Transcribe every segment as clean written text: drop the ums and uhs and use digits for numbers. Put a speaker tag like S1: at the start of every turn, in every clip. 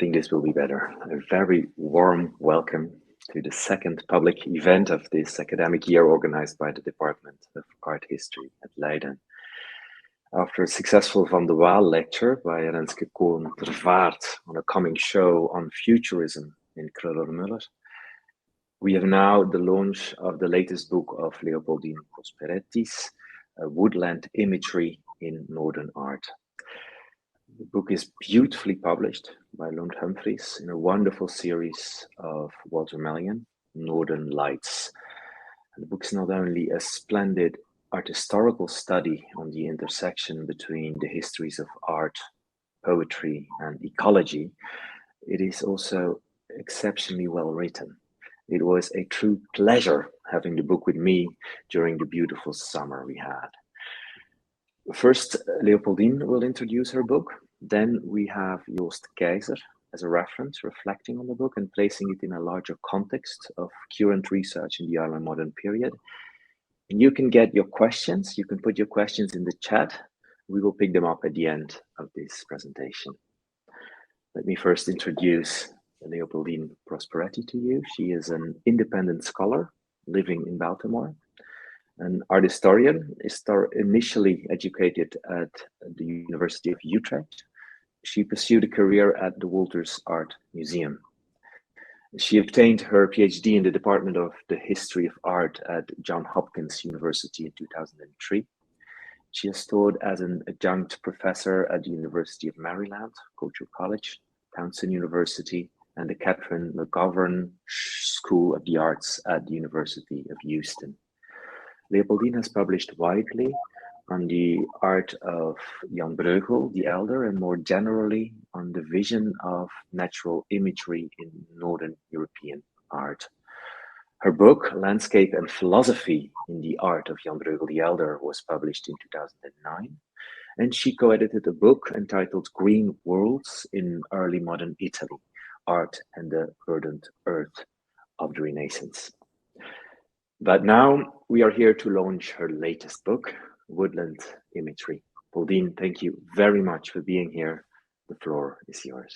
S1: think this will be better. A very warm welcome to the second public event of this academic year organized by the Department of Art History at Leiden. After a successful Van de Waal lecture by Renske Koon ter Vaart on a coming show on futurism in Kröller-Müller, we have now the launch of the latest book of Leopoldine Prosperetti's Woodland Imagery in Northern Art. The book is beautifully published by Lund Humphries in a wonderful series of Walter Mellion, Northern Lights. And the book is not only a splendid art historical study on the intersection between the histories of art, poetry, and ecology, it is also exceptionally well written. It was a true pleasure having the book with me during the beautiful summer we had. First, Leopoldine will introduce her book. Then we have Joost Keizer as a reference, reflecting on the book and placing it in a larger context of current research in the early modern period. And you can get your questions. You can put your questions in the chat. We will pick them up at the end of this presentation. Let me first introduce Leopoldine Prosperetti to you. She is an independent scholar living in Baltimore, an art historian, initially educated at the University of Utrecht. She pursued a career at the Walters Art Museum. She obtained her PhD in the Department of the History of Art at Johns Hopkins University in 2003. She has taught as an adjunct professor at the University of Maryland, Cultural College, Towson University, and the Catherine McGovern School of the Arts at the University of Houston. Leopoldine has published widely on the art of Jan Bruegel the Elder, and more generally on the vision of natural imagery in Northern European art. Her book, Landscape and Philosophy in the Art of Jan Bruegel the Elder, was published in 2009, and she co-edited a book entitled Green Worlds in Early Modern Italy, Art and the Verdant Earth of the Renaissance. But now we are here to launch her latest book, Woodland Imagery. Leopoldine, thank you very much for being here. The floor is yours.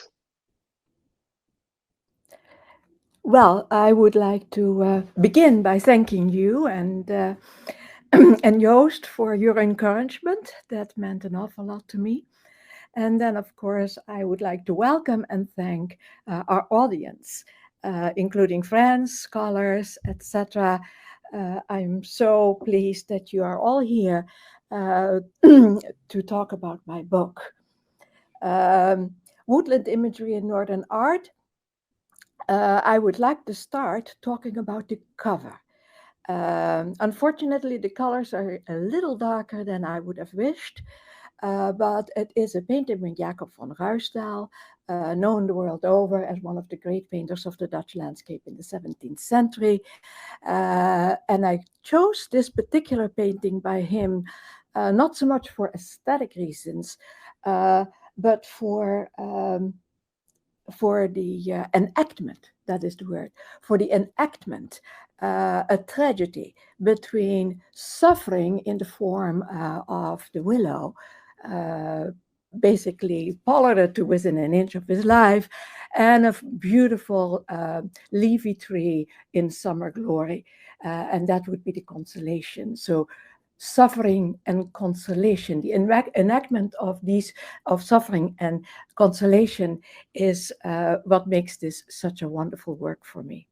S2: Well, I would like to begin by thanking you and and Joost for your encouragement. That meant an awful lot to me. And then, of course, I would like to welcome and thank our audience, including friends, scholars, etc. I'm so pleased that you are all here to talk about my book. Woodland Imagery in Northern Art. I would like to start talking about the cover. Unfortunately, the colors are a little darker than I would have wished, but it is a painting by Jacob van Ruisdael, known the world over as one of the great painters of the Dutch landscape in the 17th century. And I chose this particular painting by him, not so much for aesthetic reasons, but for the enactment, that is the word, for the enactment, a tragedy between suffering in the form of the willow, basically pollarded to within an inch of his life, and a beautiful leafy tree in summer glory, and that would be the consolation. So suffering and consolation, the enactment of suffering and consolation is what makes this such a wonderful work for me.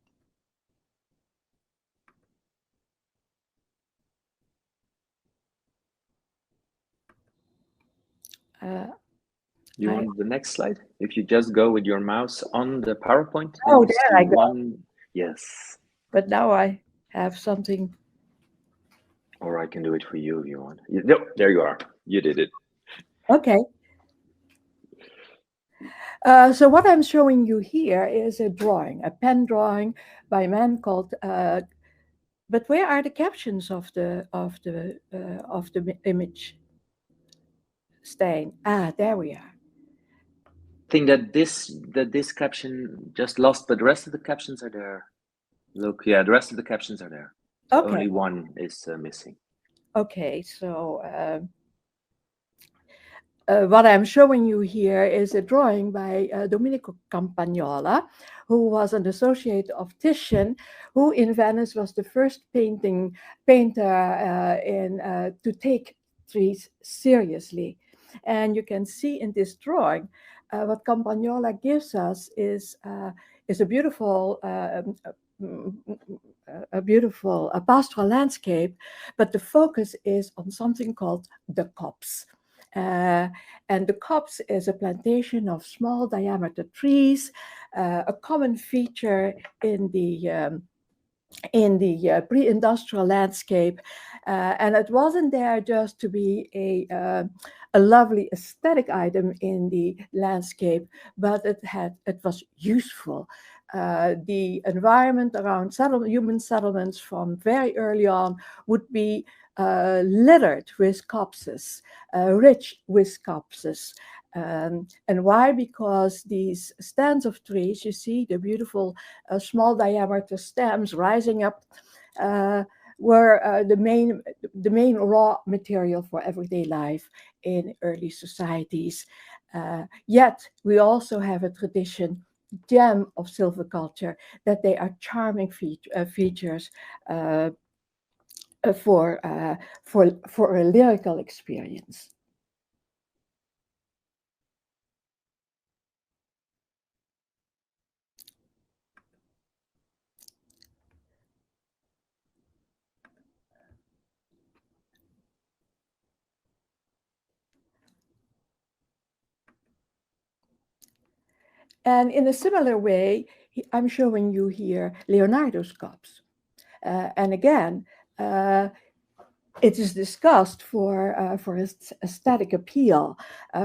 S1: You want the next slide? If you just go with your mouse on the PowerPoint.
S2: Oh, there I go.
S1: Yes.
S2: But now I have something.
S1: Or I can do it for you if you want. No, there you are. You did it.
S2: Okay. So what I'm showing you here is a drawing, a pen drawing by a man called. But where are the captions of the image? Staying. Ah, there we are.
S1: I think that this caption just lost, but the rest of the captions are there. Look, yeah, the rest of the captions are there. So
S2: okay.
S1: Only one is missing.
S2: Okay, so what I'm showing you here is a drawing by Dominica Campagnola, who was an associate of Titian, who in Venice was the first painter to take trees seriously. And you can see in this drawing, what Campagnola gives us is a beautiful a pastoral landscape, but the focus is on something called the copse. And the copse is a plantation of small diameter trees, a common feature in the pre-industrial landscape, and it wasn't there just to be a lovely aesthetic item in the landscape, but it was useful. The environment around human settlements from very early on would be littered with copses, rich with copses. And why? Because these stands of trees, you see the beautiful small diameter stems rising up, were the main raw material for everyday life in early societies. Yet we also have a tradition, gem of silviculture, that they are charming features for a lyrical experience. And in a similar way, I'm showing you here Leonardo's cups. And again, it is discussed for its aesthetic appeal,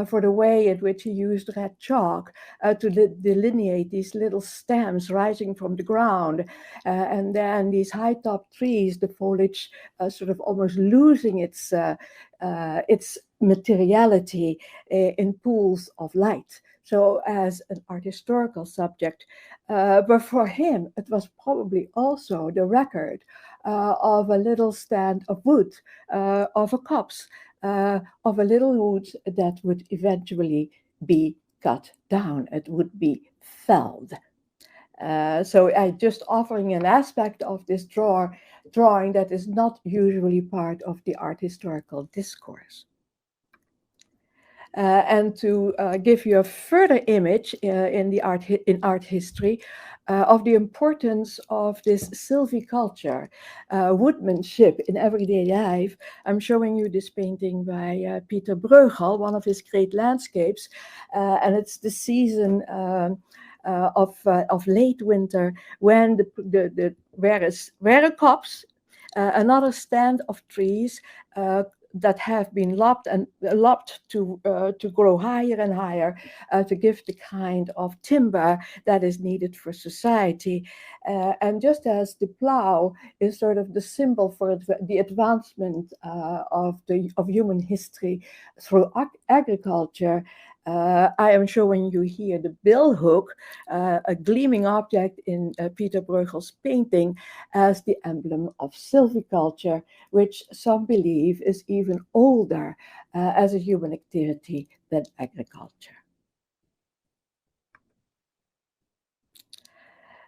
S2: for the way in which he used red chalk to delineate these little stems rising from the ground, and then these high-top trees, the foliage sort of almost losing its materiality in pools of light. So as an art historical subject, but for him, it was probably also the record of a little stand of wood, of a copse, of a little wood that would eventually be cut down. It would be felled. So I just offering an aspect of this drawing that is not usually part of the art historical discourse. And to give you a further image in art history of the importance of this silviculture, woodmanship in everyday life, I'm showing you this painting by Peter Bruegel, one of his great landscapes, and it's the season of late winter when where a copse, another stand of trees that have been lopped to grow higher and higher, to give the kind of timber that is needed for society. And just as the plow is sort of the symbol for the advancement of human history through agriculture, I am showing you here the billhook, a gleaming object in Peter Bruegel's painting, as the emblem of silviculture, which some believe is even older as a human activity than agriculture.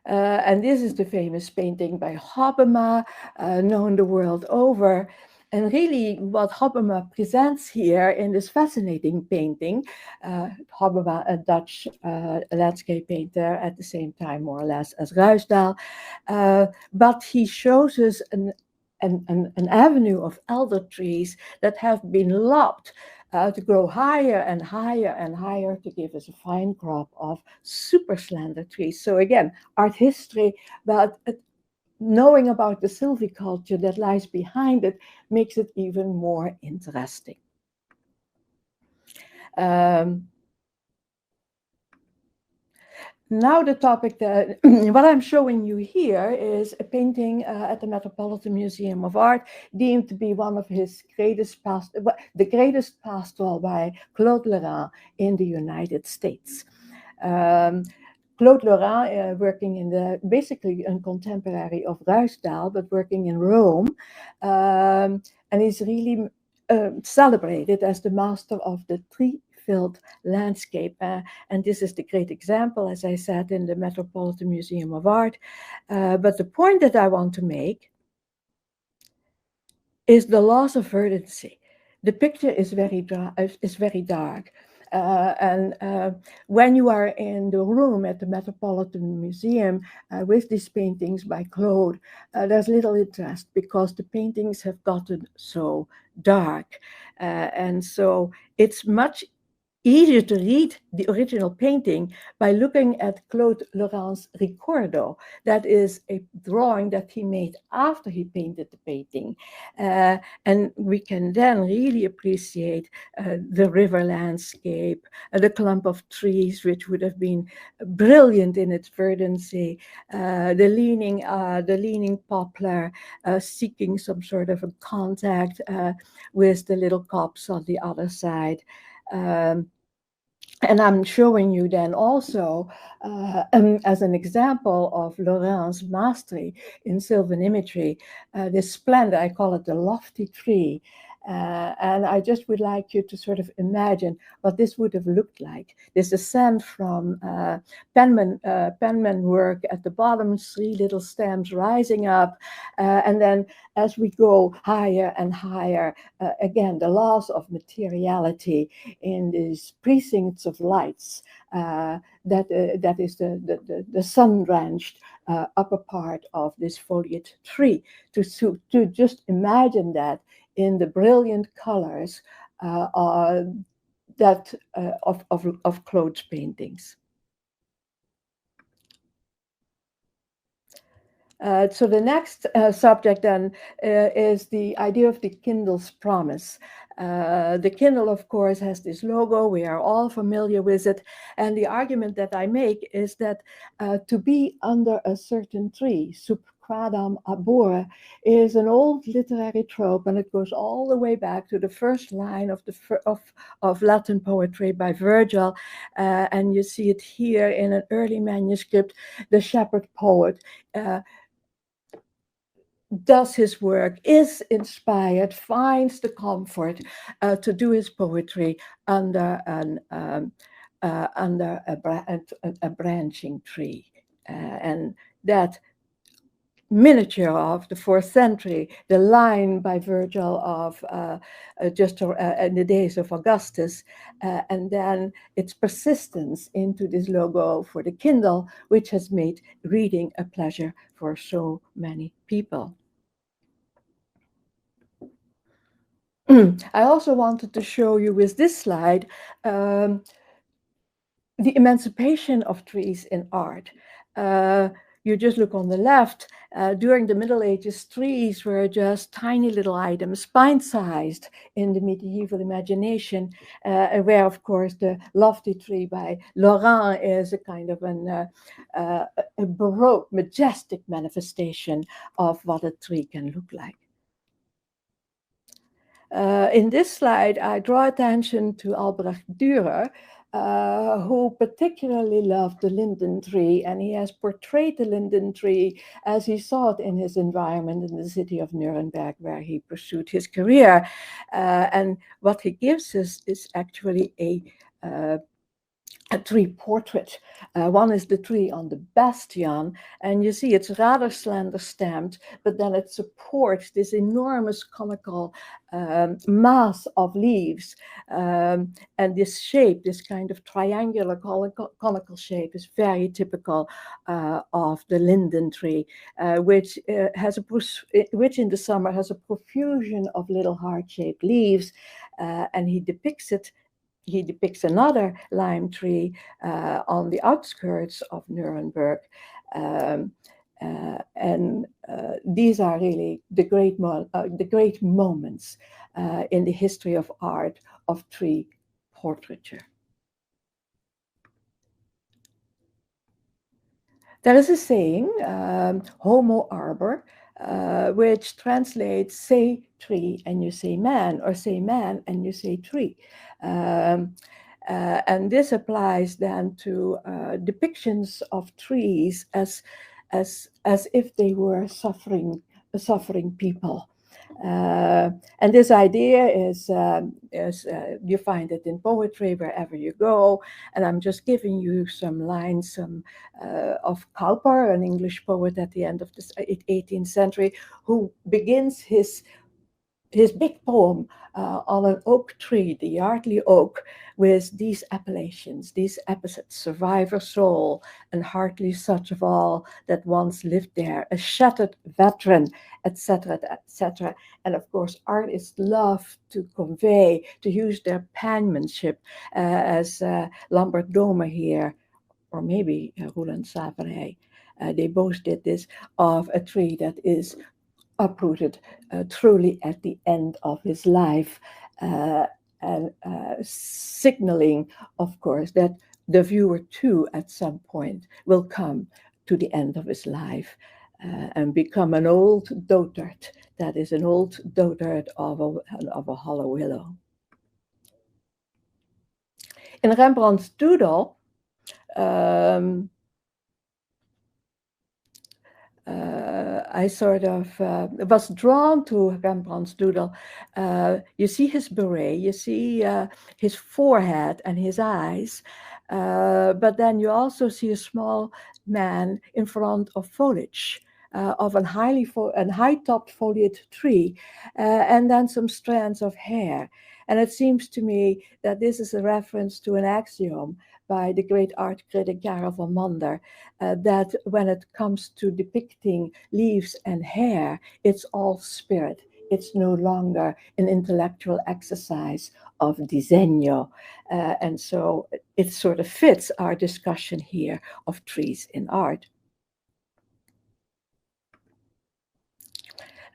S2: And this is the famous painting by Hobbema, known the world over. And really what Hobbema presents here in this fascinating painting, Hobbema, a Dutch landscape painter at the same time, more or less, as Ruisdael, but he shows us an avenue of elder trees that have been lopped to grow higher and higher and higher to give us a fine crop of super slender trees. So again, art history, but knowing about the silviculture that lies behind it makes it even more interesting. Now the topic that what I'm showing you here is a painting at the Metropolitan Museum of Art, deemed to be one of his greatest the greatest pastoral by Claude Lorrain in the United States. Claude Lorrain, working in basically a contemporary of Ruisdael, but working in Rome, and he's really celebrated as the master of the tree-filled landscape. And this is the great example, as I said, in the Metropolitan Museum of Art. But the point that I want to make is the loss of verdancy. The picture is very dark. When you are in the room at the Metropolitan Museum with these paintings by Claude, there's little interest because the paintings have gotten so dark. And so it's much easier to read the original painting by looking at Claude Lorrain's Ricordo. That is a drawing that he made after he painted the painting. And we can then really appreciate the river landscape, the clump of trees, which would have been brilliant in its verdancy, the leaning poplar seeking some sort of a contact with the little copse on the other side. And I'm showing you then also as an example of Lorrain's mastery in sylvan imagery, this splendor, I call it the lofty tree. And I just would like you to sort of imagine what this would have looked like. This ascent from penman work at the bottom, 3 little stems rising up. And then as we go higher and higher, again, the loss of materiality in these precincts of lights. That is the sun-drenched upper part of this foliate tree. To just imagine that in the brilliant colors of Claude's paintings. So the next subject then is the idea of the Kindle's promise. The Kindle, of course, has this logo. We are all familiar with it. And the argument that I make is that to be under a certain tree, sub quadam arbore, is an old literary trope, and it goes all the way back to the first line of Latin poetry by Virgil. And you see it here in an early manuscript. The shepherd poet does his work, is inspired, finds the comfort to do his poetry under a branching tree. And that miniature of the 4th century, the line by Virgil of just in the days of Augustus, and then its persistence into this logo for the Kindle, which has made reading a pleasure for so many people. I also wanted to show you with this slide the emancipation of trees in art. You just look on the left. During the Middle Ages, trees were just tiny little items, pint-sized in the medieval imagination, where, of course, the lofty tree by Lorrain is a kind of a Baroque, majestic manifestation of what a tree can look like. In this slide, I draw attention to Albrecht Dürer, who particularly loved the linden tree, and he has portrayed the linden tree as he saw it in his environment in the city of Nuremberg, where he pursued his career. And what he gives us is actually a tree portrait. One is the tree on the bastion, and you see it's rather slender stamped, but then it supports this enormous conical mass of leaves. And this shape, this kind of triangular conical shape, is very typical of the linden tree, which in the summer has a profusion of little heart-shaped leaves, and he depicts another lime tree on the outskirts of Nuremberg. These are really the great moments in the history of art of tree portraiture. There is a saying, homo arbor, which translates say tree and you say man, or say man and you say tree. And this applies then to depictions of trees as if they were suffering people. And this idea is you find it in poetry wherever you go. And I'm just giving you some lines of Cowper, an English poet at the end of the 18th century, who begins his big poem on an oak tree, the Yardley oak, with these appellations, these epithets: survivor soul, and hardly such of all that once lived there, a shattered veteran, etc., etc. And of course, artists love to convey, to use their penmanship, as Lambert Domer here, or maybe Roland Savary. They both did this, of a tree that is uprooted truly at the end of his life, and signaling, of course, that the viewer too at some point will come to the end of his life and become an old dotard, that is, an old dotard of a hollow willow. In Rembrandt's doodle, I sort of was drawn to Rembrandt's doodle. You see his beret, you see his forehead and his eyes, but then you also see a small man in front of foliage, of a high-topped foliate tree, and then some strands of hair. And it seems to me that this is a reference to an axiom by the great art critic Karel van Mander, that when it comes to depicting leaves and hair, it's all spirit. It's no longer an intellectual exercise of disegno. And so it sort of fits our discussion here of trees in art.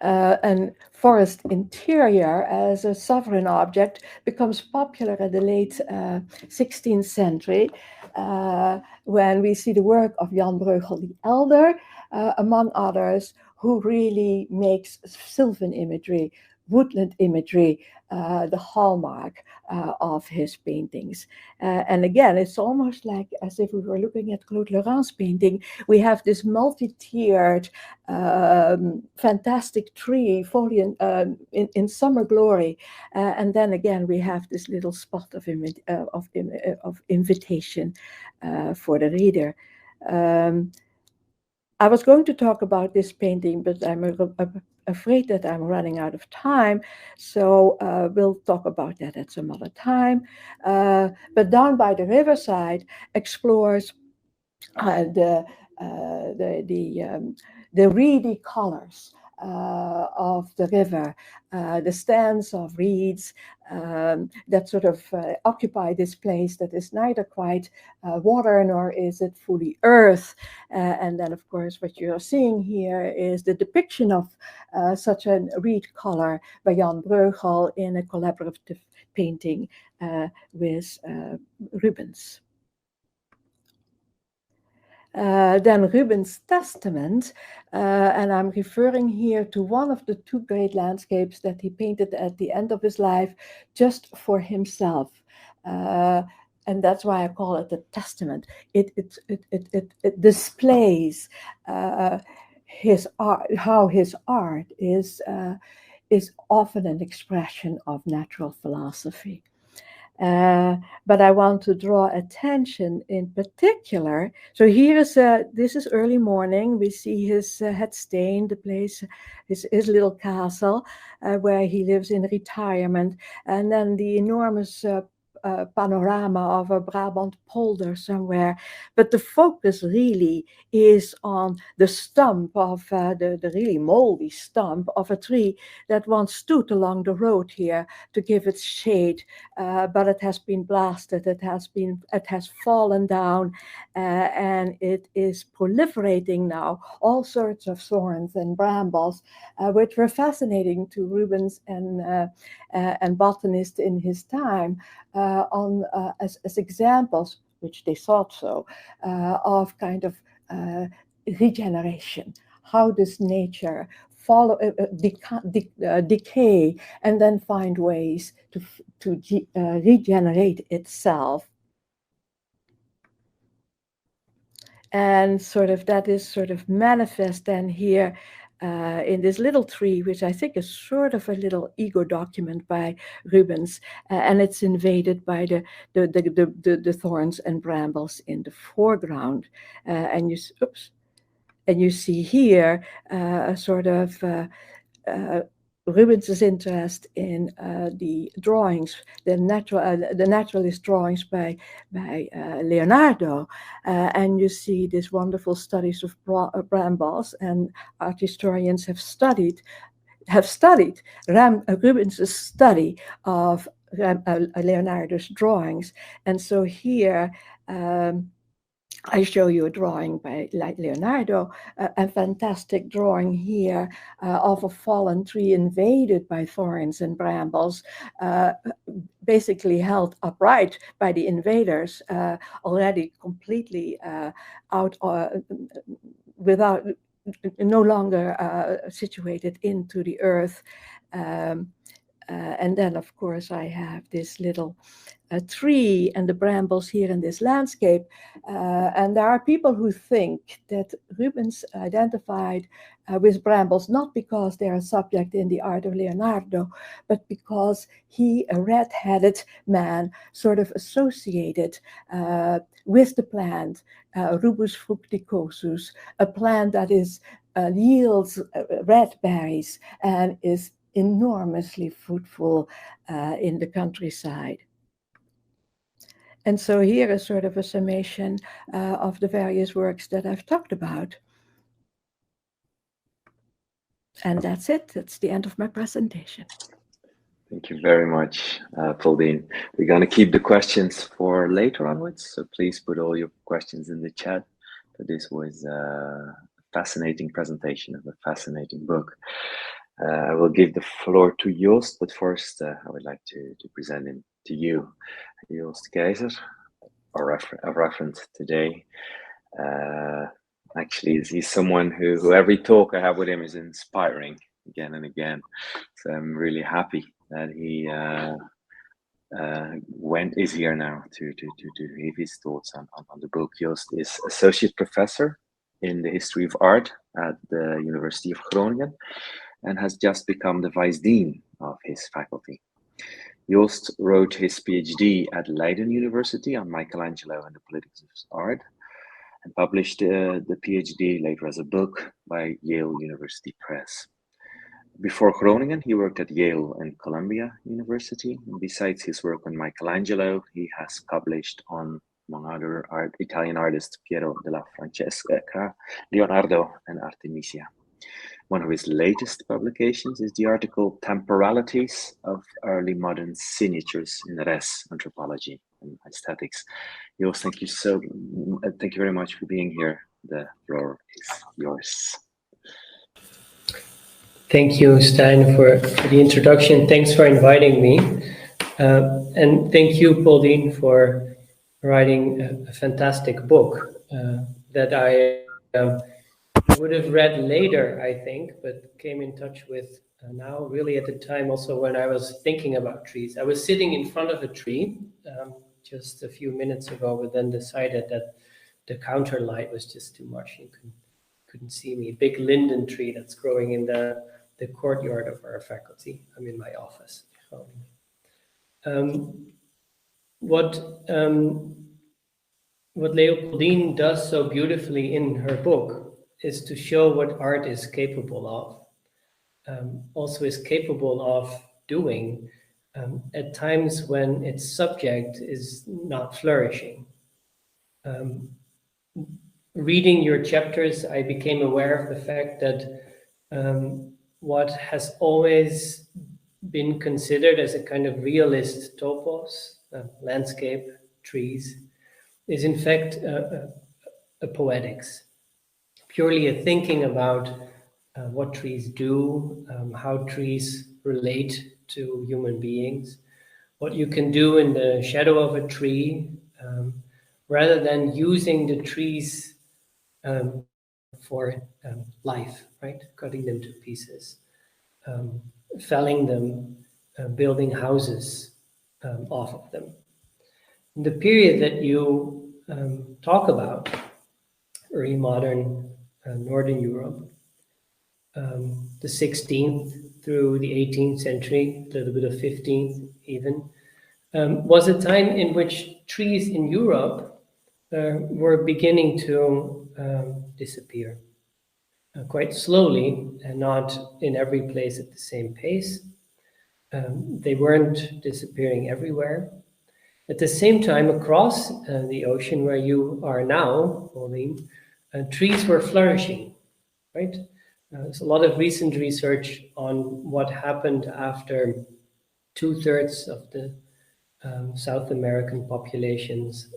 S2: And forest interior as a sovereign object becomes popular in the late 16th century, when we see the work of Jan Breugel the Elder, among others, who really makes sylvan imagery, woodland imagery, the hallmark of his paintings. And again, it's almost like as if we were looking at Claude Lorrain's painting. We have this multi-tiered, fantastic tree, foliant, in summer glory. And then again, we have this little spot of invitation for the reader. I was going to talk about this painting, but I'm afraid that I'm running out of time, so we'll talk about that at some other time. But Down by the Riverside explores the reedy colors of the river, the stands of reeds that sort of occupy this place that is neither quite water nor is it fully earth. And then, of course, what you're seeing here is the depiction of such a reed color by Jan Breugel in a collaborative painting with Rubens. Then Rubens' Testament, and I'm referring here to one of the two great landscapes that he painted at the end of his life just for himself. And that's why I call it the Testament. It displays his art, how his art is often an expression of natural philosophy. But I want to draw attention in particular. So here is this is early morning. We see his headstone, the place, his little castle where he lives in retirement, and then the enormous panorama of a Brabant polder somewhere. But the focus really is on the stump of the really moldy stump of a tree that once stood along the road here to give it shade, but it has been blasted, it has fallen down, and it is proliferating now, all sorts of thorns and brambles, which were fascinating to Rubens and botanists in his time, as examples, which they thought so, of kind of regeneration. How does nature follow decay and then find ways to regenerate itself? And sort of that is sort of manifest then here in this little tree, which I think is sort of a little ego document by Rubens, and it's invaded by the thorns and brambles in the foreground, and you see here a sort of Rubens' interest in the drawings, the naturalist drawings by Leonardo, and you see these wonderful studies of brambles, and art historians have studied Rubens' study of Leonardo's drawings, and so here. I show you a drawing by Leonardo, a fantastic drawing here of a fallen tree invaded by thorns and brambles, basically held upright by the invaders, already completely out, without, no longer situated into the earth. And then, of course, I have this little tree and the brambles here in this landscape. And there are people who think that Rubens identified with brambles not because they are a subject in the art of Leonardo, but because he, a red-headed man, sort of associated with the plant, Rubus fructicosus, a plant that yields red berries and is enormously fruitful in the countryside. And so here is sort of a summation of the various works that I've talked about. And that's it. That's the end of my presentation.
S1: Thank you very much, Pauline. We're going to keep the questions for later onwards, so please put all your questions in the chat. But this was a fascinating presentation of a fascinating book. I will give the floor to Joost, but first I would like to present him to you. Joost Keizer, a referent today. Actually, he's someone who every talk I have with him is inspiring again and again. So I'm really happy that he is here now to give his thoughts on the book. Joost is associate professor in the history of art at the University of Groningen and has just become the vice dean of his faculty. Joost wrote his PhD at Leiden University on Michelangelo and the Politics of Art, and published the PhD later as a book by Yale University Press. Before Groningen, he worked at Yale and Columbia University. And besides his work on Michelangelo, he has published on, among other Italian artists, Piero della Francesca, Leonardo, and Artemisia. One of his latest publications is the article Temporalities of Early Modern Signatures in Res, Anthropology and Aesthetics. Joost, thank you very much for being here. The floor is yours.
S3: Thank you, Stijn, for the introduction. Thanks for inviting me. And thank you, Pauline, for writing a fantastic book that I would have read later, I think, but came in touch with now, really at the time also when I was thinking about trees. I was sitting in front of a tree just a few minutes ago, but then decided that the counter light was just too much. You couldn't see me. A big linden tree that's growing in the courtyard of our faculty. I'm in my office. What Leopoldine does so beautifully in her book is to show what art is capable of, also is capable of doing at times when its subject is not flourishing. Reading your chapters, I became aware of the fact that what has always been considered as a kind of realist topos, landscape, trees, is in fact a poetics, purely a thinking about what trees do, how trees relate to human beings, what you can do in the shadow of a tree, rather than using the trees for life, right? Cutting them to pieces, felling them, building houses off of them. The period that you talk about, early modern Northern Europe, the 16th through the 18th century, a little bit of 15th even, was a time in which trees in Europe were beginning to disappear. Quite slowly and not in every place at the same pace. They weren't disappearing everywhere. At the same time, across the ocean where you are now, Pauline, trees were flourishing, right? There's a lot of recent research on what happened after 2/3 of the South American populations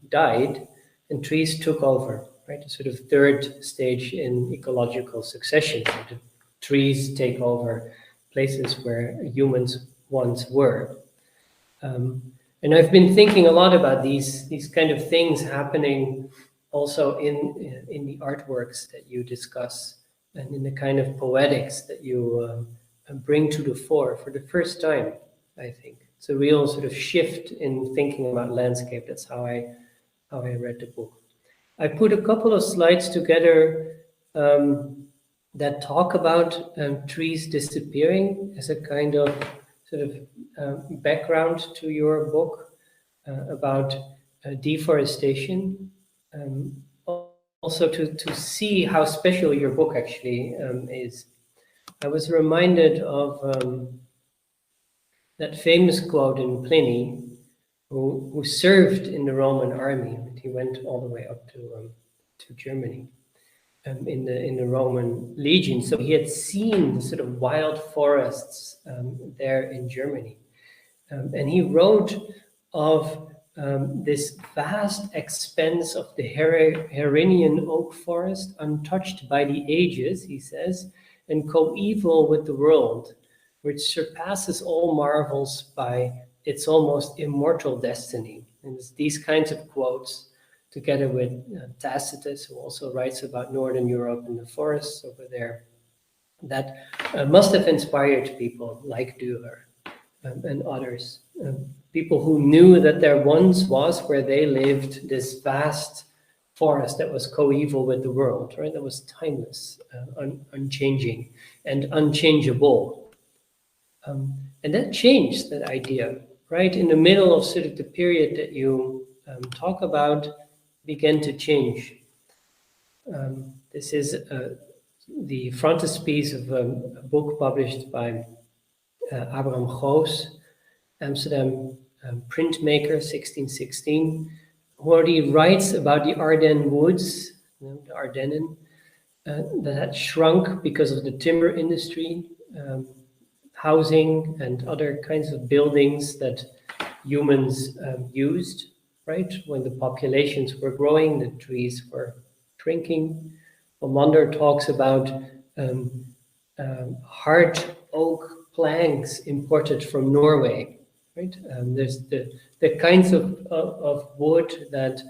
S3: died and trees took over, right? A sort of third stage in ecological succession. So the trees take over places where humans once were. And I've been thinking a lot about these kind of things happening also in the artworks that you discuss and in the kind of poetics that you bring to the fore for the first time, I think. It's a real sort of shift in thinking about landscape. That's how I read the book. I put a couple of slides together that talk about trees disappearing as a kind of sort of background to your book about deforestation. Also to see how special your book actually is. I was reminded of that famous quote in Pliny, who served in the Roman army. He went all the way up to Germany in the Roman legion. So he had seen the sort of wild forests there in Germany. And he wrote of this vast expanse of the Herinian oak forest, untouched by the ages, he says, and coeval with the world, which surpasses all marvels by its almost immortal destiny. And it's these kinds of quotes, together with Tacitus, who also writes about Northern Europe and the forests over there, that must have inspired people like Dürer and others. People who knew that there once was, where they lived, this vast forest that was coeval with the world, right? That was timeless, unchanging, and unchangeable. And that changed that idea, right? In the middle of sort of the period that you talk about, began to change. This is the frontispiece of a book published by Abraham Goos, Amsterdam printmaker, 1616, where he writes about the Ardennes woods, the Ardennen, that had shrunk because of the timber industry, housing and other kinds of buildings that humans used, right? When the populations were growing, the trees were shrinking. Mander talks about hard oak planks imported from Norway, right? There's the kinds of wood that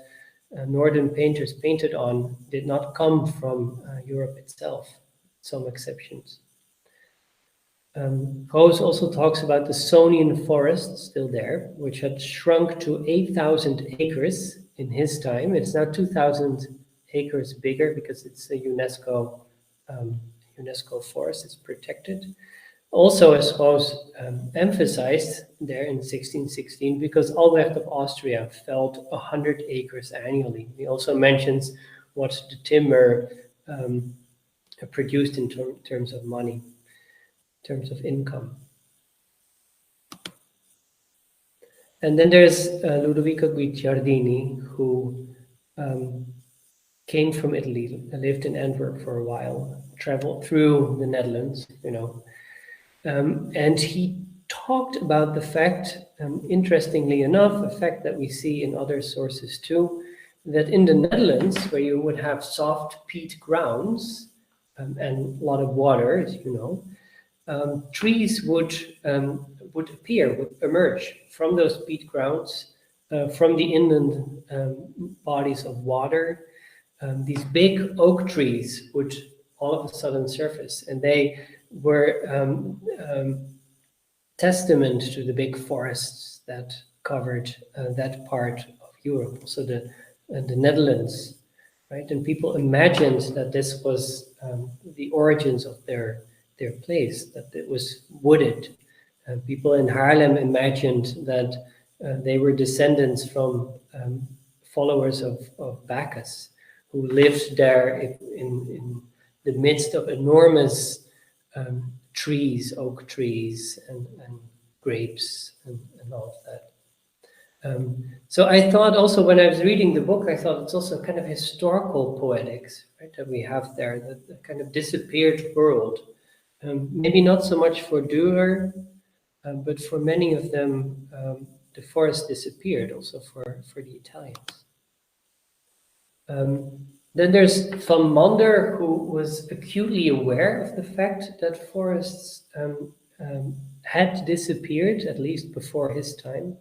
S3: northern painters painted on did not come from Europe itself, some exceptions. Goos also talks about the Sonian forest, still there, which had shrunk to 8,000 acres in his time. It's now 2,000 acres bigger because it's a UNESCO forest, it's protected. Also, as Goos emphasized there in 1616, because Albrecht of Austria felled 100 acres annually. He also mentions what the timber produced in terms of money, in terms of income. And then there's Ludovico Guicciardini, who came from Italy, lived in Antwerp for a while, traveled through the Netherlands, and he talked about the fact, interestingly enough, a fact that we see in other sources too, that in the Netherlands, where you would have soft peat grounds and a lot of water, as you know, trees would appear, would emerge from those peat grounds, from the inland bodies of water. These big oak trees would all of a sudden surface, and they were testament to the big forests that covered that part of Europe. So the Netherlands right? And people imagined that this was the origins of their place, that it was wooded. People in Haarlem imagined that they were descendants from followers of Bacchus, who lived there in the midst of enormous trees, oak trees and grapes and all of that. So I thought also when I was reading the book, I thought it's also kind of historical poetics, right, that we have there, the kind of disappeared world. Maybe not so much for Dürer, but for many of them, the forest disappeared also for the Italians. Then there's Van Mander, who was acutely aware of the fact that forests had disappeared, at least before his time.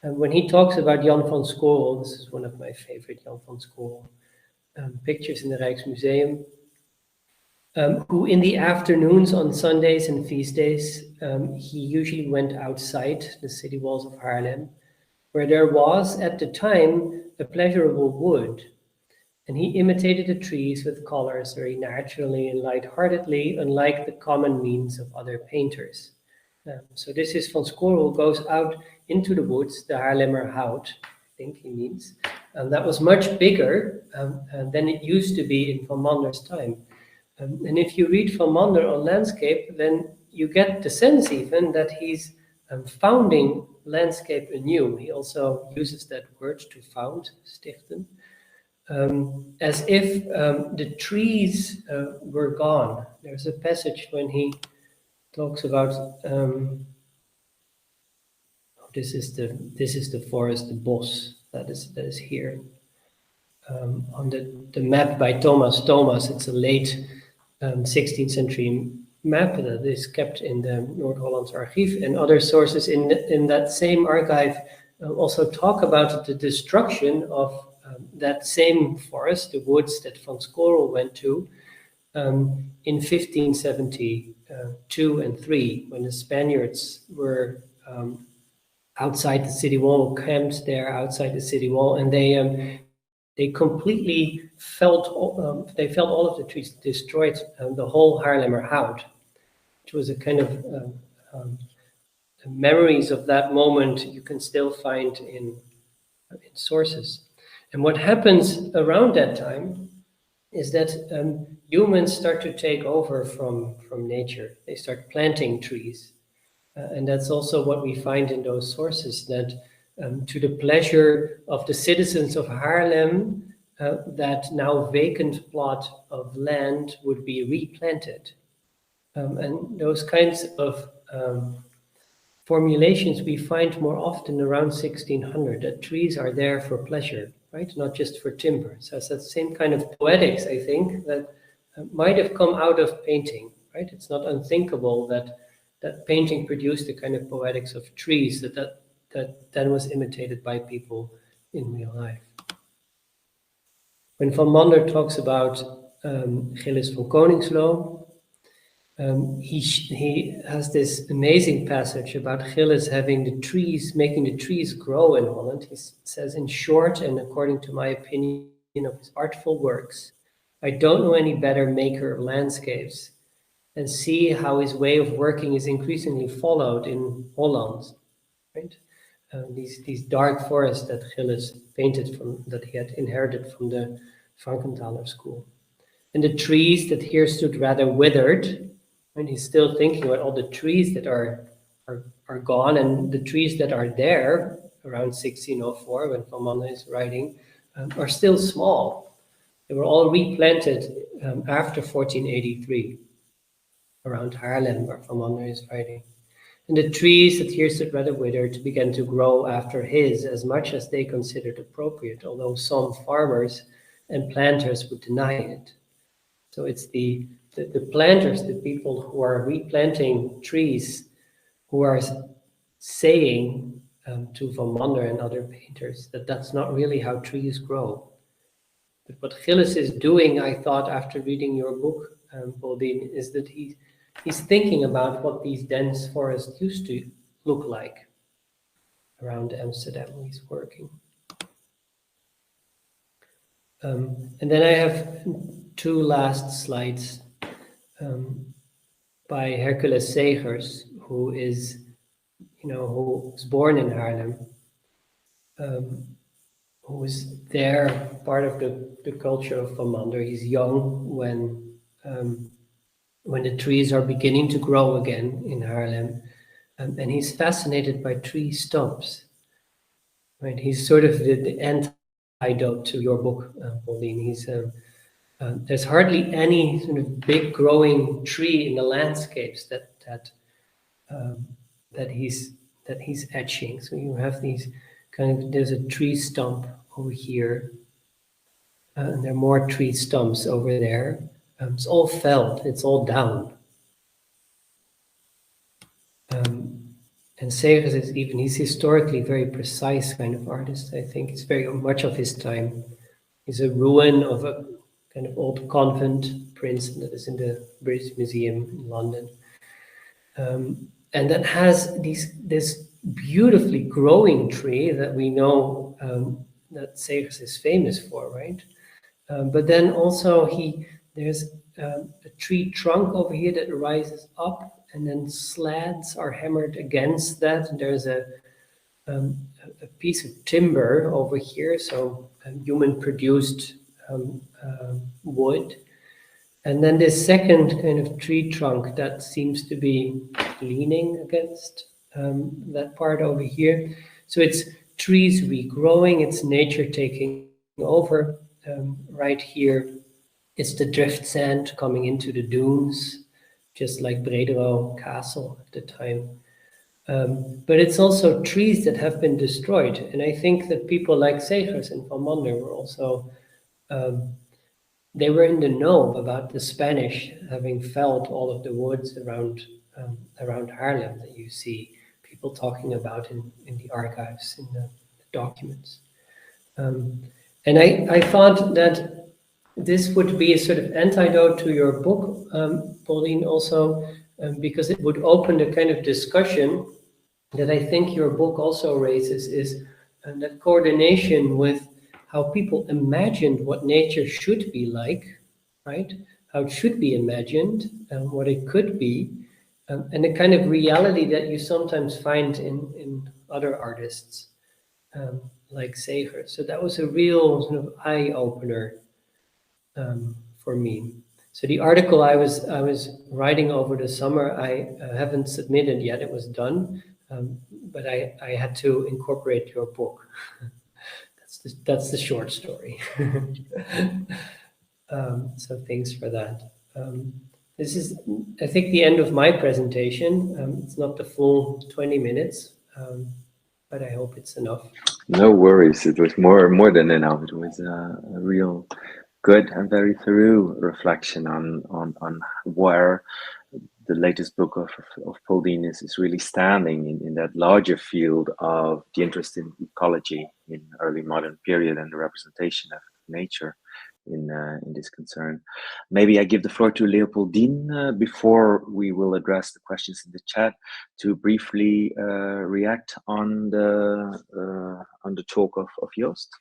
S3: And when he talks about Jan van Schoorl, this is one of my favorite Jan van Schoorl pictures in the Rijksmuseum, who in the afternoons on Sundays and feast days, he usually went outside the city walls of Haarlem, where there was, at the time, a pleasurable wood. And he imitated the trees with colors very naturally and lightheartedly, unlike the common means of other painters. So this is Van Schoorl, who goes out into the woods, the Haarlemmer Hout, I think he means. And that was much bigger than it used to be in Van Mander's time. And if you read Van Mander on landscape, then you get the sense even that he's founding landscape anew. He also uses that word to found, stichten, as if the trees were gone. There's a passage when he talks about this is the forest, the bos that is here on the map by Thomas. It's a late 16th century map that is kept in the Noord-Hollands Archief, and other sources in that same archive also talk about the destruction of that same forest, the woods that Van Schoorl went to in 1572 and 3, when the Spaniards were outside the city wall, camped there outside the city wall, and they completely felled all of the trees, destroyed the whole Haarlemmer Hout, which was a kind of memories of that moment you can still find in sources. And what happens around that time is that humans start to take over from nature. They start planting trees. And that's also what we find in those sources, that to the pleasure of the citizens of Haarlem, that now vacant plot of land would be replanted. And those kinds of formulations we find more often around 1600, that trees are there for pleasure, right? Not just for timber. So it's that same kind of poetics, I think, that might have come out of painting, right? It's not unthinkable that painting produced the kind of poetics of trees that then was imitated by people in real life. When Van Mander talks about Gillis van Koningslo, he has this amazing passage about Gillis having making the trees grow in Holland. He says, in short, and according to my opinion of his artful works, I don't know any better maker of landscapes, and see how his way of working is increasingly followed in Holland, right? These dark forests that Gillis painted that he had inherited from the Frankenthaler school. And the trees that here stood rather withered, and he's still thinking about all the trees that are gone, and the trees that are there around 1604 when Van Mander is writing are still small. They were all replanted after 1483 around Haarlem where Van Mander is writing. And the trees that here stood rather withered began to grow after his as much as they considered appropriate, although some farmers and planters would deny it. So it's the planters, the people who are replanting trees, who are saying to Van Mander and other painters that that's not really how trees grow. But what Gillis is doing, I thought, after reading your book, Pauline, is that he's thinking about what these dense forests used to look like around Amsterdam when he's working. And then I have two last slides by Hercules Segers, who is, who was born in Haarlem, who was there, part of the culture of Van Mander. He's young when the trees are beginning to grow again in Haarlem, and he's fascinated by tree stumps. Right, he's sort of the antidote to your book, Pauline. He's there's hardly any sort of big growing tree in the landscapes that he's etching. So you have these there's a tree stump over here, and there are more tree stumps over there. It's all felled, it's all down. And Segers is he's historically very precise kind of artist. I think it's very much of his time. He's a ruin of a kind of old convent prison that is in the British Museum in London. And that has this beautifully growing tree that we know that Segers is famous for, right? But then also there's a tree trunk over here that rises up, and then slats are hammered against that. And there's a piece of timber over here, so human-produced wood. And then this second kind of tree trunk that seems to be leaning against that part over here. So it's trees regrowing, it's nature taking over. Right here, it's the drift sand coming into the dunes, just like Brederode Castle at the time. But it's also trees that have been destroyed. And I think that people like Segers and Van Mander were also, they were in the know about the Spanish having felled all of the woods around Haarlem that you see people talking about in the archives, in the documents. And I thought that this would be a sort of antidote to your book, Pauline, also, because it would open the kind of discussion that I think your book also raises, is that coordination with how people imagined what nature should be like, right? How it should be imagined, what it could be, and the kind of reality that you sometimes find in other artists, like Segers. So that was a real sort of eye-opener for me. So the article I was writing over the summer, I haven't submitted yet. It was done, but I had to incorporate your book. That's the short story. So thanks for that. This is, I think, the end of my presentation. It's not the full 20 minutes, but I hope it's enough.
S1: No worries. It was more than enough. It was a real good and very thorough reflection on where the latest book of Pauline is really standing in that larger field of the interest in ecology in early modern period and the representation of nature in this concern. Maybe I give the floor to Leopoldine before we will address the questions in the chat to briefly react on the talk of Joost.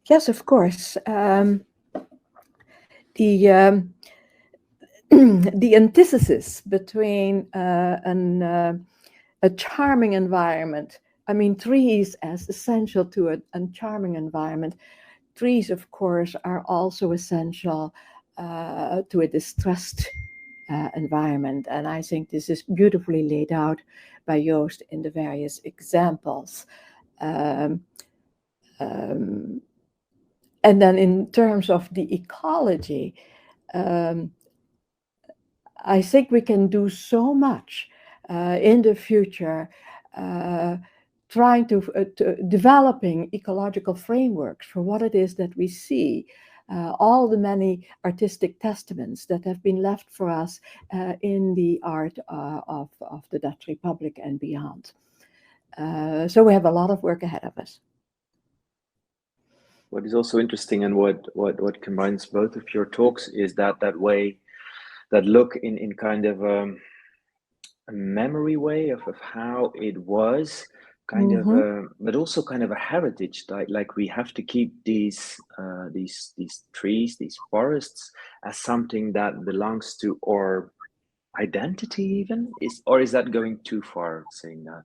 S2: Yes, of course. The antithesis between a charming environment, I mean, trees as essential to a charming environment. Trees, of course, are also essential to a distressed environment. And I think this is beautifully laid out by Joost in the various examples. And then in terms of the ecology, I think we can do so much in the future, trying to developing ecological frameworks for what it is that we see, all the many artistic testaments that have been left for us in the art of the Dutch Republic and beyond. So we have a lot of work ahead of us.
S1: What is also interesting and what combines both of your talks is that look in kind of a memory way of how it was, kind of a, but also kind of a heritage. Like we have to keep these trees, these forests, as something that belongs to our identity. Even is that going too far, saying that?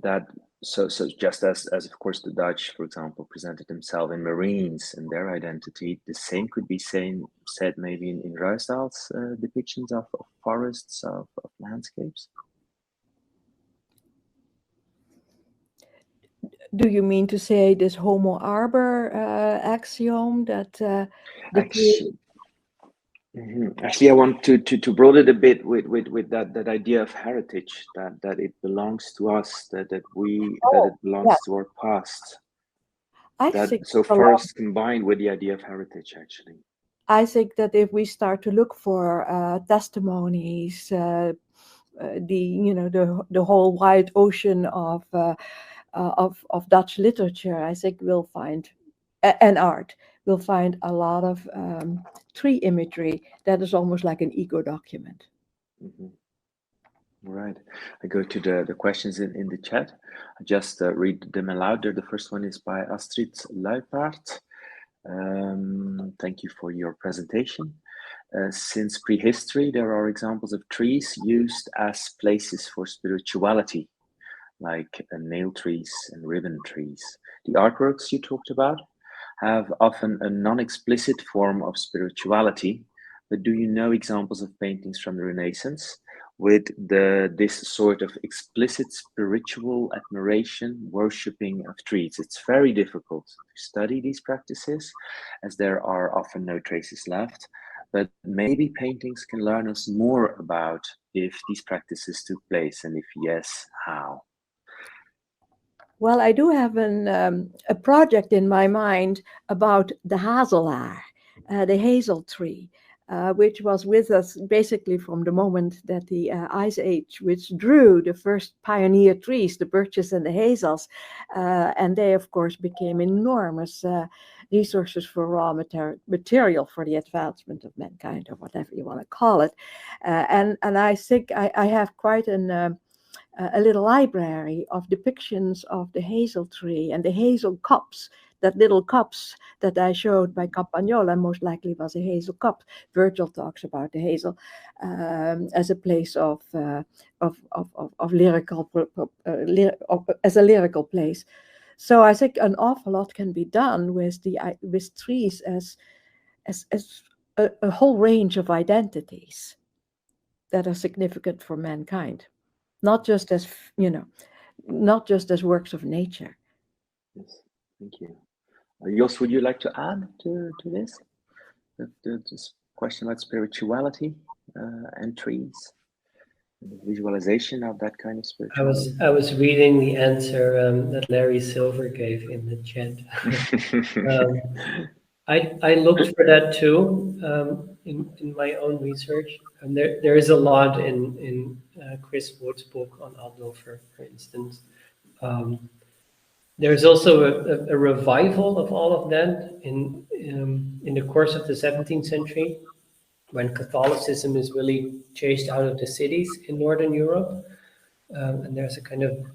S1: That so just as of course the Dutch, for example, presented themselves in marines and their identity, the same could be said maybe in Ruisdael's depictions of forests, of landscapes.
S2: Do you mean to say this homo arbor axiom that
S1: Actually, I want to broaden it a bit with that idea of heritage, that it belongs to us, that it belongs to our past. So forests combined with the idea of heritage, actually.
S2: I think that if we start to look for testimonies, the whole wide ocean of Dutch literature, I think we'll find, and art, we'll find a lot of tree imagery that is almost like an ego document.
S1: Right. I go to the questions in the chat. I just read them aloud. The first one is by Astrid Luipaert. Thank you for your presentation. Since prehistory, there are examples of trees used as places for spirituality, like nail trees and ribbon trees. The artworks you talked about have often a non-explicit form of spirituality, but do you know examples of paintings from the Renaissance with this sort of explicit spiritual admiration, worshipping of trees? It's very difficult to study these practices, as there are often no traces left, but maybe paintings can learn us more about if these practices took place, and if yes, how.
S2: Well, I do have a project in my mind about the hazelaar, the hazel tree, which was with us basically from the moment that the Ice Age withdrew the first pioneer trees, the birches and the hazels, and they, of course, became enormous resources for raw material for the advancement of mankind, or whatever you want to call it. And I think I have quite a little library of depictions of the hazel tree and the hazel cups. That little cups that I showed by Campagnola most likely was a hazel cup. Virgil talks about the hazel as a place of lyrical, as a lyrical place. So I think an awful lot can be done with trees as a whole range of identities that are significant for mankind. Not just as, not just as works of nature.
S1: Yes, thank you. Joost, would you like to add to this? This question about spirituality and trees, and the visualization of that kind of spirituality.
S3: I was reading the answer that Larry Silver gave in the chat. I looked for that too in my own research, and there is a lot in Chris Wood's book on Altdorfer, for instance. There's also a revival of all of that in the course of the 17th century, when Catholicism is really chased out of the cities in Northern Europe, and there's a kind of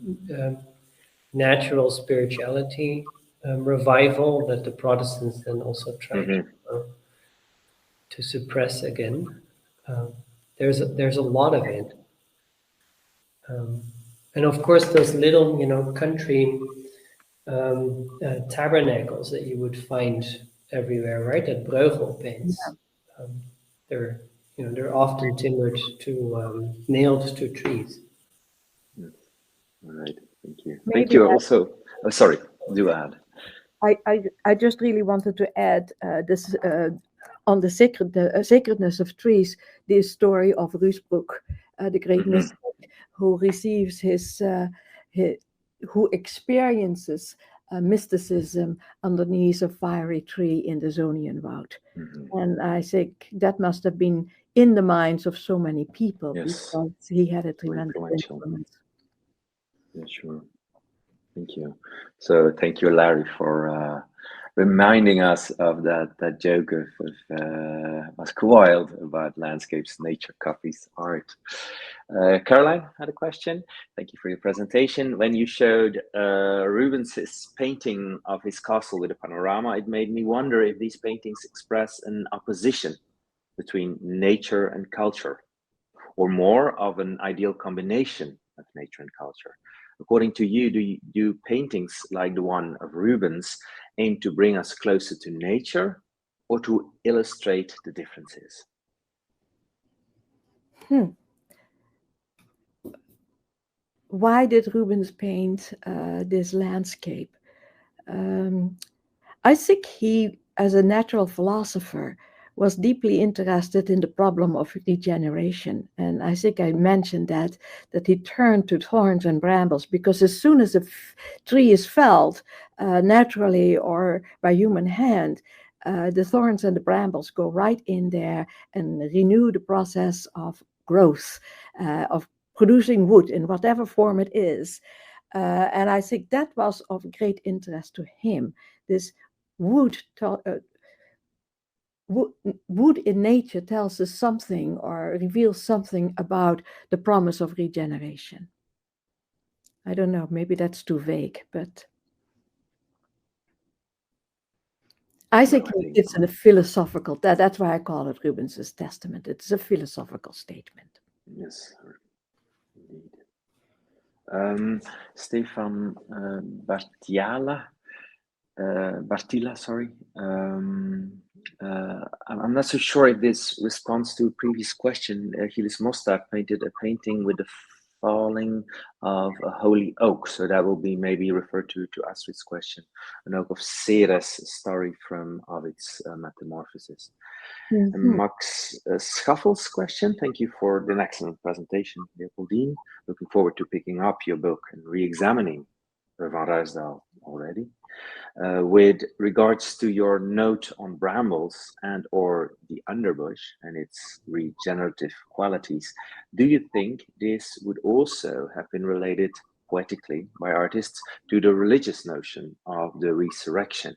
S3: natural spirituality revival that the Protestants then also try to suppress again. There's a lot of it, and of course those little country tabernacles that you would find everywhere, right? That Breugel paints. Yeah. They're often timbered to nailed to trees.
S1: All right, thank you. Maybe thank you. Also, sorry, do add.
S2: I just really wanted to add this on the sacredness of trees. This story of Ruisdael, the great mystic, who receives who experiences mysticism underneath a fiery tree in the Zonienwoud. And I think that must have been in the minds of so many people, because he had a tremendous influence.
S1: Yeah, sure. Thank you. So thank you, Larry, for reminding us of that joke of Oscar Wilde about landscapes, nature copies art. Caroline had a question. Thank you for your presentation. When you showed Rubens' painting of his castle with a panorama, it made me wonder if these paintings express an opposition between nature and culture, or more of an ideal combination of nature and culture. According to you, do paintings like the one of Rubens aim to bring us closer to nature or to illustrate the differences?
S2: Why did Rubens paint this landscape? I think he, as a natural philosopher, was deeply interested in the problem of regeneration. And I think I mentioned that he turned to thorns and brambles, because as soon as a tree is felled, naturally or by human hand, the thorns and the brambles go right in there and renew the process of growth, of producing wood in whatever form it is. And I think that was of great interest to him. This wood in nature tells us something or reveals something about the promise of regeneration. I don't know, maybe that's too vague, but I think it's a philosophical, that's why I call it Rubens' Testament. It's a philosophical statement.
S1: Yes, indeed. Stefan Bartila, sorry. I'm not so sure if this responds to a previous question. Gilles Mostard painted a painting with the falling of a holy oak, so that will be maybe referred to Astrid's question, an oak of Ceres, story from Ovid's Metamorphosis. And Max Schaffel's question, thank you for an excellent presentation, Leopoldine. Looking forward to picking up your book and re-examining Van Ruisdael already. With regards to your note on brambles and or the underbush and its regenerative qualities, do you think this would also have been related poetically by artists to the religious notion of the resurrection?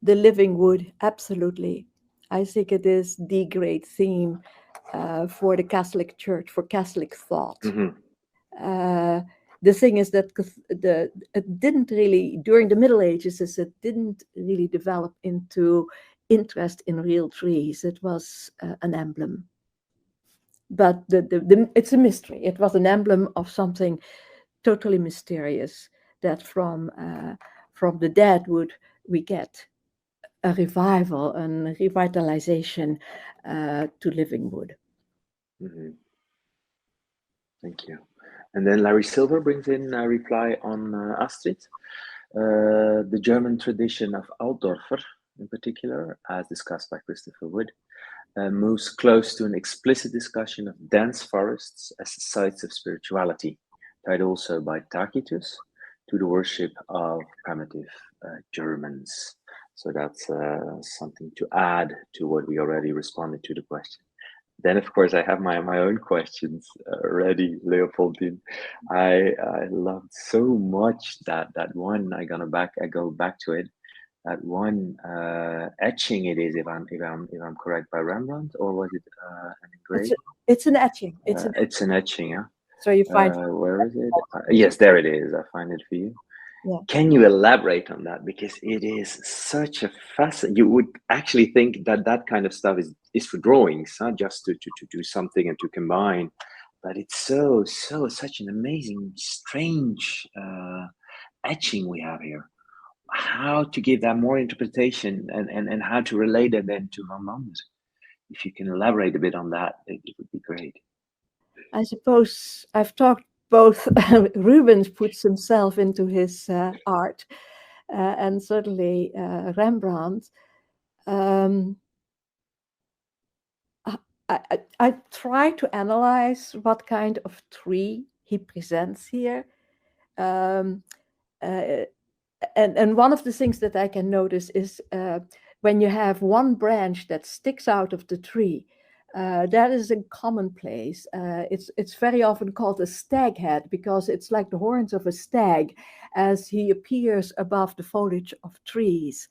S2: The living wood, absolutely. I think it is the great theme for the Catholic Church, for Catholic thought. The thing is that it didn't really, during the Middle Ages, it didn't really develop into interest in real trees. It was an emblem. But it's a mystery. It was an emblem of something totally mysterious, that from the dead wood we get a revival and revitalization to living wood.
S1: Thank you. And then Larry Silver brings in a reply on Astrid. The German tradition of Altdorfer, in particular, as discussed by Christopher Wood, moves close to an explicit discussion of dense forests as sites of spirituality, tied also by Tacitus to the worship of primitive Germans. So that's something to add to what we already responded to the question. Then, of course, I have my own questions ready, Leopoldine. I loved so much that one. I go back to it. That one etching. It is, if I'm correct, by Rembrandt, or was it an engraving?
S2: It's an etching.
S1: It's an etching. Yeah.
S2: So you find
S1: where is it? Yes, there it is. I find it for you. Yeah. Can you elaborate on that? Because it is such a fascinating. You would actually think that kind of stuff is for drawings, not just to do something and to combine. But it's such an amazing, strange etching we have here. How to give that more interpretation and how to relate it then to my mom's. If you can elaborate a bit on that, it would be great.
S2: I suppose I've talked both. Rubens puts himself into his art, and certainly Rembrandt. I try to analyze what kind of tree he presents here. And one of the things that I can notice is when you have one branch that sticks out of the tree, that is a commonplace. It's very often called a stag head because it's like the horns of a stag as he appears above the foliage of trees.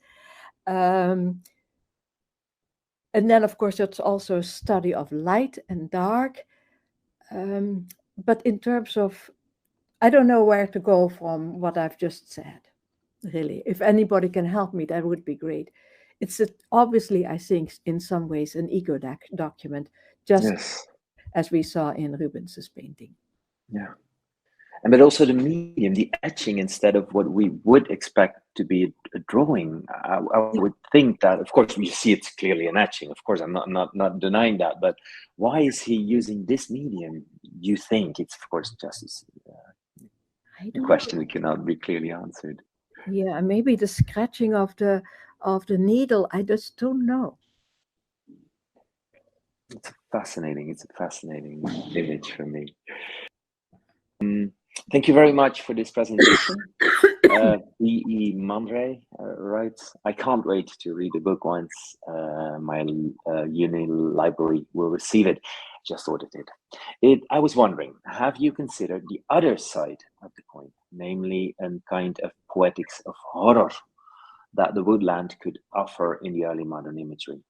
S2: And then, of course, it's also a study of light and dark. But in terms of, I don't know where to go from what I've just said, really. If anybody can help me, that would be great. It's obviously, I think, in some ways, an ego document, just
S1: Yes.
S2: as we saw in Rubens's painting.
S1: Yeah. And but also the medium, the etching, instead of what we would expect to be a drawing. I would think that, of course, we see it's clearly an etching. Of course, I'm not denying that. But why is he using this medium? You think it's, of course, just a question that cannot be clearly answered.
S2: Yeah, maybe the scratching of the needle. I just don't know.
S1: It's a fascinating image for me. Thank you very much for this presentation. B.E. Mandre writes, I can't wait to read the book once my uni library will receive it. Just ordered it. I was wondering, have you considered the other side of the coin, namely a kind of poetics of horror that the woodland could offer in the early modern imagery?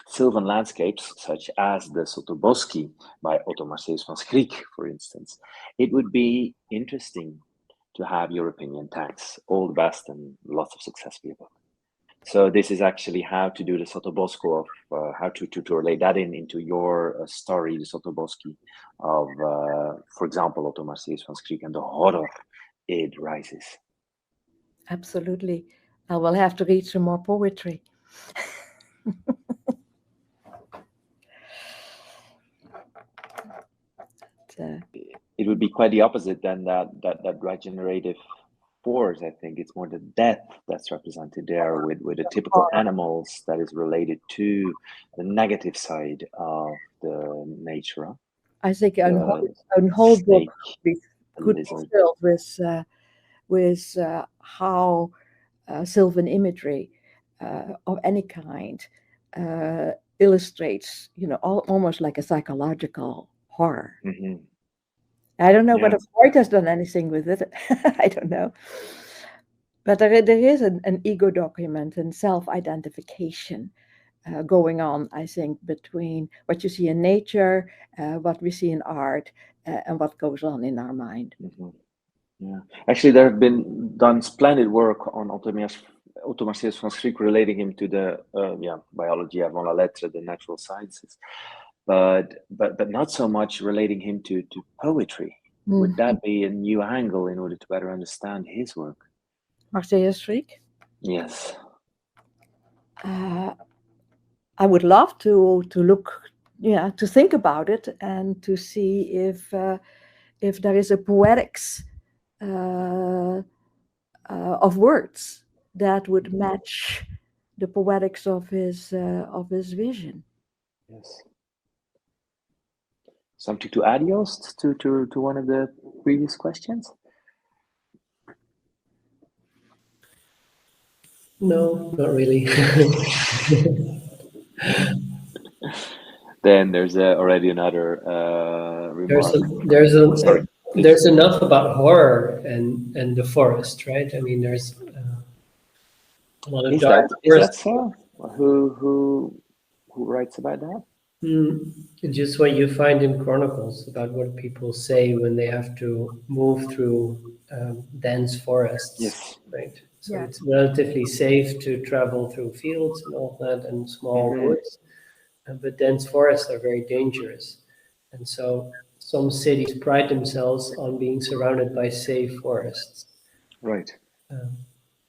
S1: Sylvan landscapes, such as the Sotoboski by Otto Marseus van Schriek, for instance. It would be interesting to have your opinion. Thanks. All the best and lots of success for your book. So this is actually how to do the Sotobosco of how to relate that into your story, the Sotoboski of, for example, Otto Marseus van Schriek and the horror it rises.
S2: Absolutely. I will have to read some more poetry.
S1: It would be quite the opposite than that regenerative force. I think it's more the death that's represented there with the typical animals that is related to the negative side of the nature.
S2: I think a whole book could be filled with how sylvan imagery of any kind illustrates, almost like a psychological horror.
S1: Mm-hmm.
S2: I don't know whether Freud has done anything with it. I don't know. But there is an ego document and self-identification going on, I think, between what you see in nature, what we see in art, and what goes on in our mind.
S1: Mm-hmm. Yeah, actually, there have been done splendid work on Otto Marseus van Schriek relating him to the biology avant la lettre, the natural sciences, but not so much relating him to poetry. Mm-hmm. Would that be a new angle in order to better understand his work?
S2: Marseus Schriek?
S1: Yes.
S2: I would love to look, to think about it and to see if there is a poetics of words that would match the poetics of his vision.
S1: Yes. Something to add, Joost, to one of the previous questions?
S3: No, not really.
S1: Then there's already another remark.
S3: There's enough about horror and the forest, right? I mean, there's a lot of dark.
S1: Is that so? Who writes about that?
S3: Just what you find in chronicles about what people say when they have to move through dense forests.
S1: Yes.
S3: Right. So it's relatively safe to travel through fields and all that and small woods, but dense forests are very dangerous. And so some cities pride themselves on being surrounded by safe forests.
S1: Right.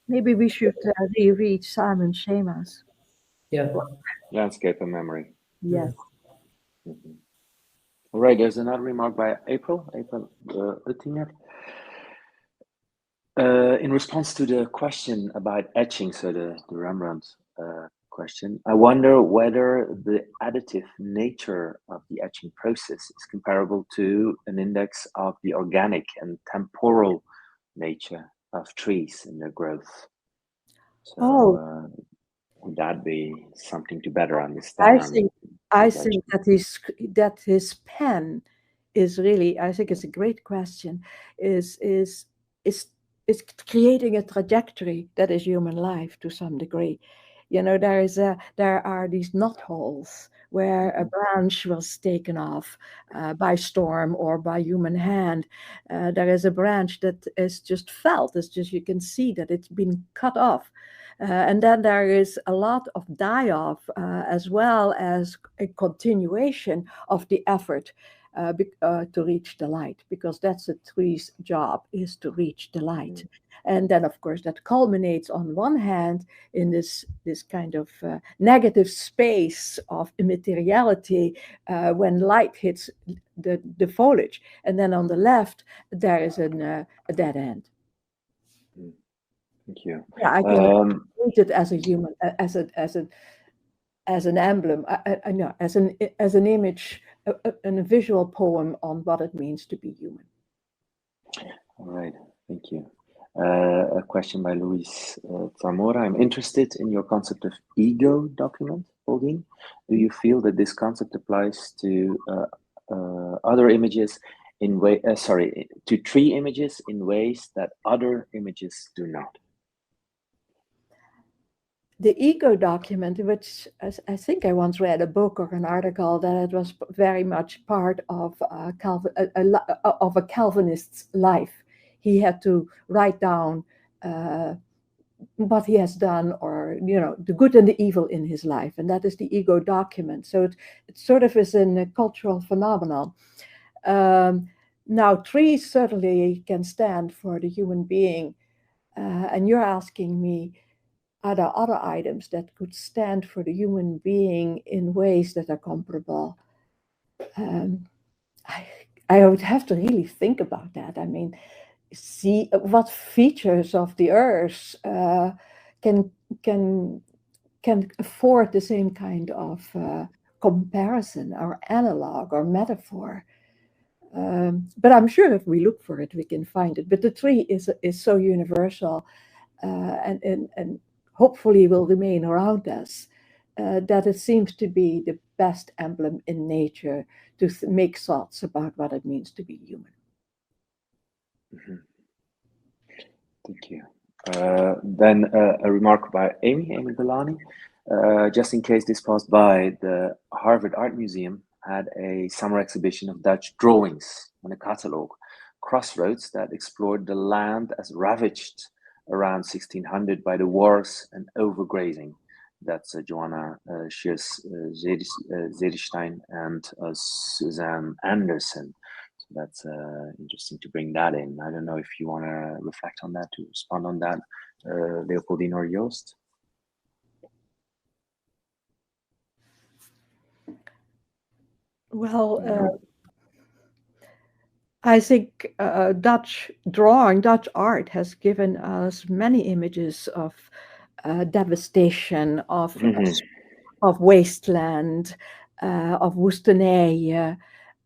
S2: Maybe we should reread Simon Schema's.
S3: Yeah.
S1: Landscape and Memory.
S2: Yes.
S1: Mm-hmm. All right, there's another remark by April Uttinger. In response to the question about etching, so the Rembrandt question, I wonder whether the additive nature of the etching process is comparable to an index of the organic and temporal nature of trees in their growth. So would that be something to better understand?
S2: I think that his pen is really, I think it's a great question, is creating a trajectory that is human life to some degree. You know, there are these knot holes where a branch was taken off by storm or by human hand. There is a branch that is just felt. It's just, you can see that it's been cut off. And then there is a lot of die-off as well as a continuation of the effort to reach the light, because that's a tree's job, is to reach the light. And then, of course, that culminates on one hand in this kind of negative space of immateriality when light hits the foliage. And then on the left, there is a dead end.
S1: Thank you.
S2: Yeah, I can read it as a human, as an emblem, no, as an image, a visual poem on what it means to be human.
S1: All right, thank you. A question by Luis Zamora. I'm interested in your concept of ego document, Pauline. Do you feel that this concept applies to other images to tree images in ways that other images do not?
S2: The ego document, which I think I once read a book or an article that it was very much part of a Calvinist's life. He had to write down what he has done, or the good and the evil in his life, and that is the ego document. So it sort of is a cultural phenomenon. Now, trees certainly can stand for the human being, and you're asking me, are there other items that could stand for the human being in ways that are comparable? I would have to really think about that. I mean, see what features of the earth can afford the same kind of comparison or analog or metaphor. But I'm sure if we look for it, we can find it. But the tree is so universal, and hopefully will remain around us, that it seems to be the best emblem in nature to make thoughts about what it means to be human.
S1: Mm-hmm. Thank you. Then a remark by Amy Galani. Just in case this passed by, the Harvard Art Museum had a summer exhibition of Dutch drawings and a catalogue, Crossroads, that explored the land as ravaged around 1600 by the wars and overgrazing. That's Joanna Zederstein and Suzanne Anderson. So that's interesting to bring that in. I don't know if you want to reflect on that, to respond on that, Leopoldine or Joost.
S2: Well, I think Dutch art has given us many images of devastation, of wasteland, of woestenij.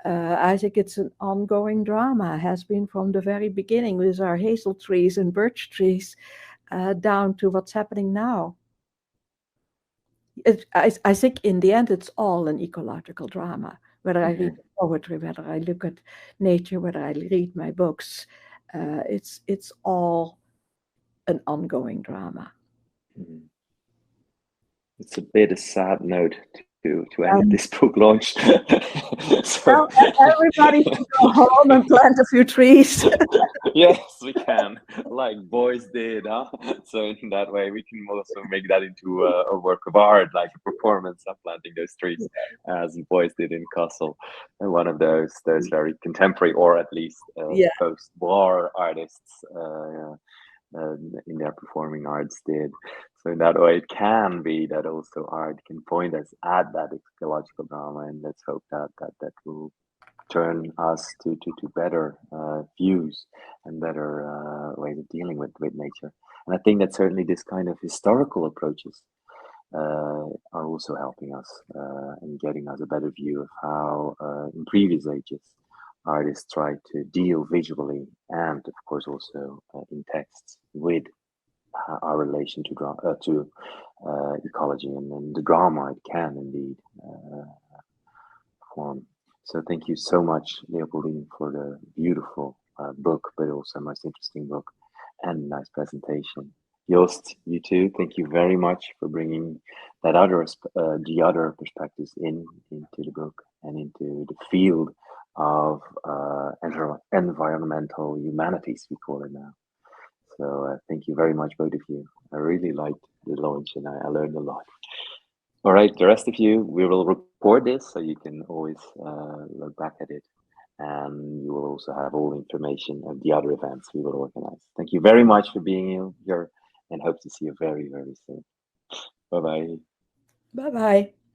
S2: I think it's an ongoing drama, has been from the very beginning with our hazel trees and birch trees, down to what's happening now. I think in the end, it's all an ecological drama. Whether I read poetry, whether I look at nature, whether I read my books, it's all an ongoing drama.
S1: It's a bit a sad note to end this book launch.
S2: So, everybody should go home and plant a few trees.
S1: Yes, we can, like boys did, huh? So in that way, we can also make that into a work of art, like a performance of planting those trees, as boys did in Kassel. And one of those very contemporary, or at least post-war artists in their performing arts did. So in that way, it can be that also art can point us at that ecological drama, and let's hope that will turn us to better views and better ways of dealing with nature. And I think that certainly this kind of historical approaches are also helping us in getting us a better view of how in previous ages artists tried to deal visually and of course also in texts with our relation to ecology and the drama it can indeed platform. So thank you so much, Leopoldine, for the beautiful book, but also most interesting book and nice presentation. Joost, you too. Thank you very much for bringing that the other perspectives into the book and into the field of environmental humanities, we call it now. So thank you very much, both of you. I really liked the launch and I learned a lot. All right, the rest of you, we will record this so you can always look back at it. And you will also have all the information of the other events we will organize. Thank you very much for being here and hope to see you very, very soon. Bye-bye.
S2: Bye-bye.